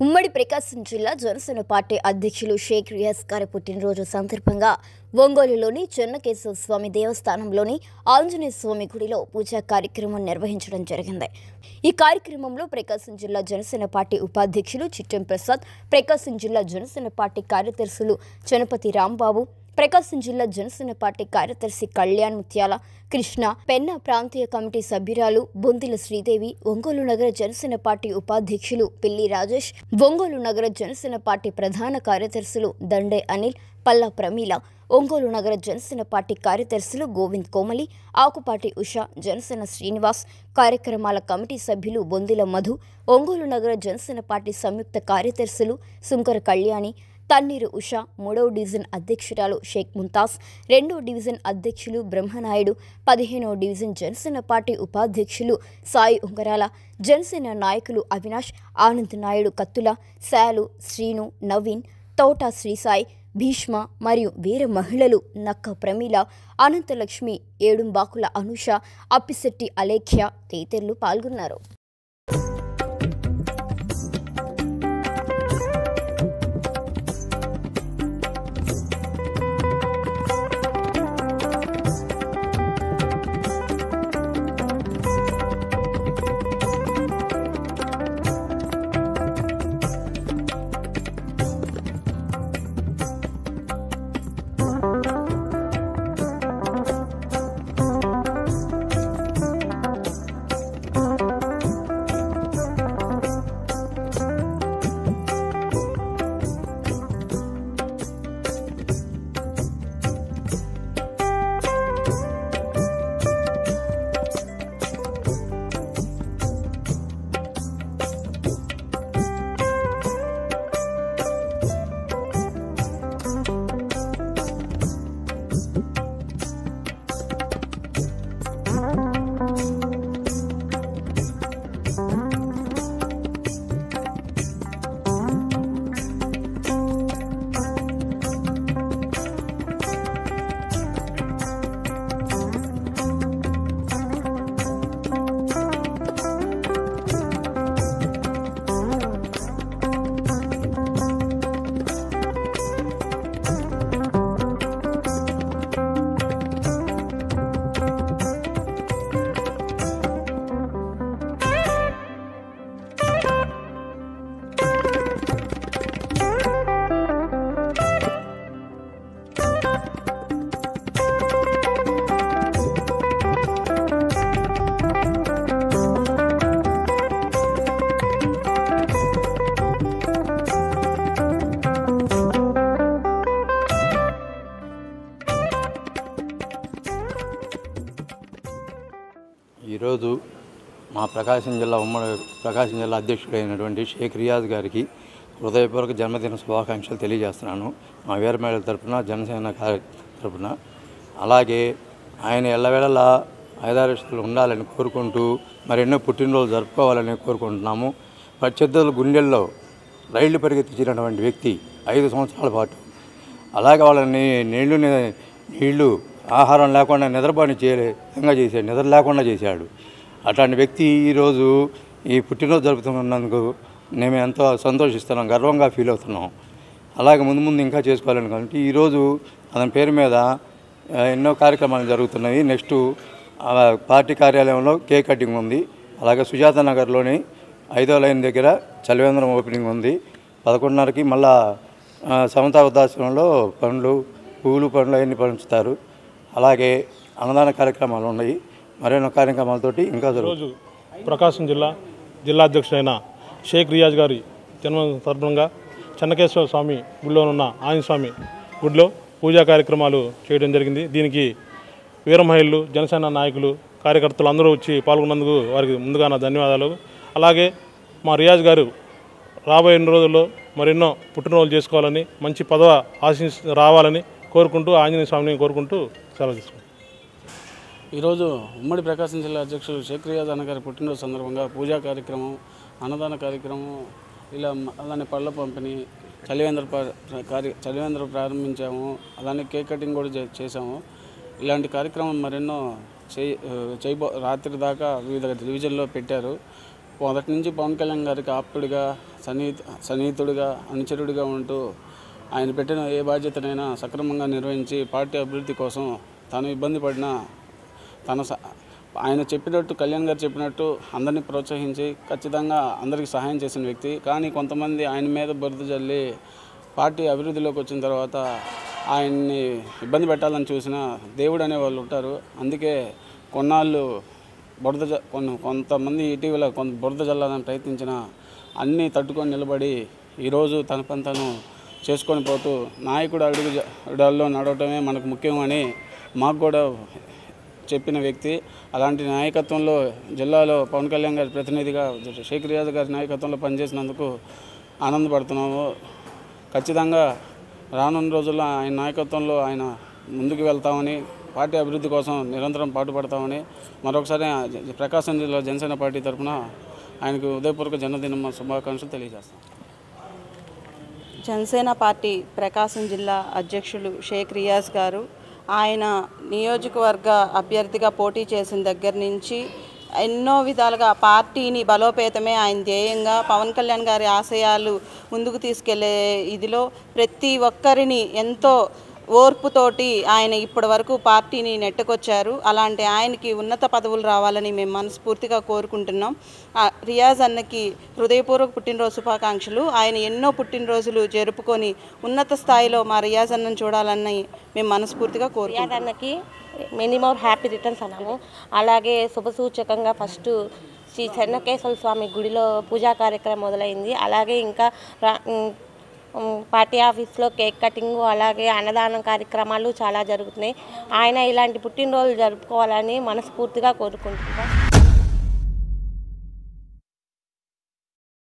ఉమ్మడి ప్రకాశం జిల్లా జనసేన పార్టీ అధ్యక్షులు షేక్ రియాజ్ గారి పుట్టినరోజు సందర్భంగా ఒంగోలులోని చెన్నకేశవ స్వామి దేవస్థానంలోని ఆంజనేయ స్వామి గుడిలో పూజా కార్యక్రమం నిర్వహించడం జరిగింది. ఈ కార్యక్రమంలో ప్రకాశం జిల్లా జనసేన పార్టీ ఉపాధ్యక్షులు చిట్టెం ప్రసాద్, ప్రకాశం జిల్లా జనసేన పార్టీ కార్యదర్శులు చనపతి రాంబాబు, ప్రకాశం జిల్లా జనసేన పార్టీ కార్యదర్శి కళ్యాణ్ ముత్యాల, కృష్ణ, పెన్నా ప్రాంతీయ కమిటీ సభ్యురాలు బొందిల శ్రీదేవి, ఒంగోలు నగర జనసేన పార్టీ ఉపాధ్యక్షులు పిల్లి రాజేష్, ఒంగోలు నగర జనసేన పార్టీ ప్రధాన కార్యదర్శులు దండే అనిల్, పల్లా ప్రమీల, ఒంగోలు నగర జనసేన పార్టీ కార్యదర్శులు గోవింద్ కోమలి, ఆకుపాటి ఉష, జనసేన శ్రీనివాస్, కార్యక్రమాల కమిటీ సభ్యులు బొందిల మధు, ఒంగోలు నగర జనసేన పార్టీ సంయుక్త కార్యదర్శులు సుంకర కళ్యాణి, తన్నీరు ఉష, 3వ డివిజన్ అధ్యక్షురాలు షేక్ ముంతాజ్, 2వ డివిజన్ అధ్యక్షులు బ్రహ్మనాయుడు, 15వ డివిజన్ జనసేన పార్టీ ఉపాధ్యక్షులు సాయి ఉంగరాల, జనసేన నాయకులు అవినాష్, ఆనంద్ నాయుడు కత్తుల, శాలు, శ్రీను, నవీన్, తోట శ్రీసాయి, భీష్మ మరియు వీర మహిళలు నక్క ప్రమీల, అనంతలక్ష్మి, ఏడుంబాకుల అనుష, అప్పిశెట్టి అలేఖ్య తదితరులు పాల్గొన్నారు. ఈరోజు మా ప్రకాశం జిల్లా అధ్యక్షుడైనటువంటి షేక్ రియాజ్ గారికి హృదయపూర్వక జన్మదిన శుభాకాంక్షలు తెలియజేస్తున్నాను. మా వీర మహిళల తరఫున, జనసేన తరఫున. అలాగే ఆయన ఎల్లవేళలా ఐదారేస్తులు ఉండాలని కోరుకుంటూ మరెన్నో పుట్టినరోజు జరుపుకోవాలని కోరుకుంటున్నాము. ప్రత్యర్థుల గుండెల్లో రైళ్లు పరిగెత్తించినటువంటి వ్యక్తి 5 సంవత్సరాల పాటు. అలాగే వాళ్ళని నీళ్లు ఆహారం లేకుండా నిద్రపోని విధంగా చేశాడు, నిద్ర లేకుండా చేశాడు. అట్లాంటి వ్యక్తి ఈరోజు ఈ పుట్టినరోజు జరుపుతున్నందుకు మేము ఎంతో సంతోషిస్తున్నాం, గర్వంగా ఫీల్ అవుతున్నాం. అలాగే ముందు ఇంకా చేసుకోవాలని కాబట్టి ఈరోజు అతని పేరు మీద ఎన్నో కార్యక్రమాలు జరుగుతున్నాయి. నెక్స్ట్ పార్టీ కార్యాలయంలో కేక్ కటింగ్ ఉంది. అలాగే సుజాత నగర్లోని 5వ లైన్ దగ్గర చలివేంద్రం ఓపెనింగ్ ఉంది. 11:30కి మళ్ళా సమతా వృద్ధాశ్రమంలో పూలు పండ్లు అవన్నీ పంచుతారు. అలాగే అన్నదాన కార్యక్రమాలు ఉన్నాయి. మరెన్నో కార్యక్రమాలతోటి ఇంకా రోజు ప్రకాశం జిల్లా అధ్యక్షుడైన షేక్ రియాజ్ గారి జన్మదిన సందర్భంగా చెన్నకేశ్వర స్వామి గుడిలో ఉన్న ఆంజనేయ స్వామి గుడిలో పూజా కార్యక్రమాలు చేయడం జరిగింది. దీనికి వీర మహిళలు, జనసేన నాయకులు, కార్యకర్తలు అందరూ వచ్చి పాల్గొన్నందుకు వారికి ముందుగా నా ధన్యవాదాలు. అలాగే మా రియాజ్ గారు రాబోయే రోజుల్లో మరెన్నో పుట్టినరోజులు చేసుకోవాలని, మంచి పదవి రావాలని కోరుకుంటూ, ఆంజనేయ స్వామిని కోరుకుంటూ సెలవు తీసుకుంటాం. ఈరోజు ఉమ్మడి ప్రకాశం జిల్లా అధ్యక్షులు షేక్ రియాజ్ అన్న గారి పుట్టినరోజు సందర్భంగా పూజా కార్యక్రమం, అన్నదాన కార్యక్రమం, ఇలా అలానే పళ్ళ పంపిణీ, చలివేంద్ర ప్రారంభించాము. అలానే కేక్ కటింగ్ కూడా చేసాము. ఇలాంటి కార్యక్రమం మరెన్నో రాత్రి దాకా వివిధ డివిజన్లో పెట్టారు. మొదటి నుంచి పవన్ కళ్యాణ్ గారికి ఆప్తుడిగా, సన్నిహితుడిగా, అనుచరుడిగా ఉంటూ ఆయన పెట్టిన ఏ బాధ్యతనైనా సక్రమంగా నిర్వహించి పార్టీ అభివృద్ధి కోసం తాను ఇబ్బంది పడినా ఆయన చెప్పినట్టు, కళ్యాణ్ గారు చెప్పినట్టు అందరినీ ప్రోత్సహించి ఖచ్చితంగా అందరికీ సహాయం చేసిన వ్యక్తి. కానీ కొంతమంది ఆయన మీద బురద జల్లి పార్టీ అభివృద్ధిలోకి వచ్చిన తర్వాత ఆయన్ని ఇబ్బంది పెట్టాలని చూసిన దేవుడు అనే వాళ్ళు ఉంటారు. అందుకే కొన్నాళ్ళు కొంతమంది ఇటీవల బురద జల్లాలని ప్రయత్నించిన అన్నీ తట్టుకొని నిలబడి ఈరోజు తన పని తను చేసుకొని పోతూ నాయకుడు అడుగులో నడవటమే మనకు ముఖ్యమని మాకు కూడా చెప్పిన వ్యక్తి. అలాంటి నాయకత్వంలో జిల్లాలో పవన్ కళ్యాణ్ గారి ప్రతినిధిగా షేక్ రియాజ్ గారి నాయకత్వంలో పనిచేసినందుకు ఆనందపడుతున్నాము. ఖచ్చితంగా రానున్న రోజుల్లో ఆయన నాయకత్వంలో ఆయన ముందుకు వెళ్తామని, పార్టీ అభివృద్ధి కోసం నిరంతరం పాటుపడతామని మరొకసారి ప్రకాశం జిల్లా జనసేన పార్టీ తరఫున ఆయనకు ఉదయపూర్వక జన్మదిన శుభాకాంక్షలు తెలియజేస్తాం. జనసేన పార్టీ ప్రకాశం జిల్లా అధ్యక్షులు షేక్ రియాజ్ గారు ఆయన నియోజకవర్గ అభ్యర్థిగా పోటీ చేసిన దగ్గర నుంచి ఎన్నో విధాలుగా పార్టీని బలోపేతమే ఆయన ధ్యేయంగా, పవన్ కళ్యాణ్ గారి ఆశయాలు ముందుకు తీసుకెళ్లే ఇదిలో ప్రతి ఒక్కరిని ఎంతో ఓర్పుతోటి ఆయన ఇప్పటి వరకు పార్టీని నెట్టుకొచ్చారు. అలాంటి ఆయనకి ఉన్నత పదవులు రావాలని మేము మనస్ఫూర్తిగా కోరుకుంటున్నాం. రియాజ్ అన్నకి హృదయపూర్వక పుట్టినరోజు శుభాకాంక్షలు. ఆయన ఎన్నో పుట్టినరోజులు జరుపుకొని ఉన్నత స్థాయిలో మా రియాజ్ అన్నను చూడాలని మేము మనస్ఫూర్తిగా కోరుకుంటున్నాం. రియాజ్ అన్నకి మెనీ మోర్ హ్యాపీ రిటర్న్స్ అన్నాము. అలాగే శుభసూచకంగా ఫస్ట్ శ్రీ చెన్నకేశ్వర స్వామి గుడిలో పూజా కార్యక్రమం మొదలైంది. అలాగే ఇంకా పార్టీ ఆఫీస్లో కేక్ కటింగ్, అలాగే అన్నదానం కార్యక్రమాలు చాలా జరుగుతున్నాయి. ఆయన ఇలాంటి పుట్టినరోజులు జరుపుకోవాలని మనస్ఫూర్తిగా కోరుకుంటున్నాం.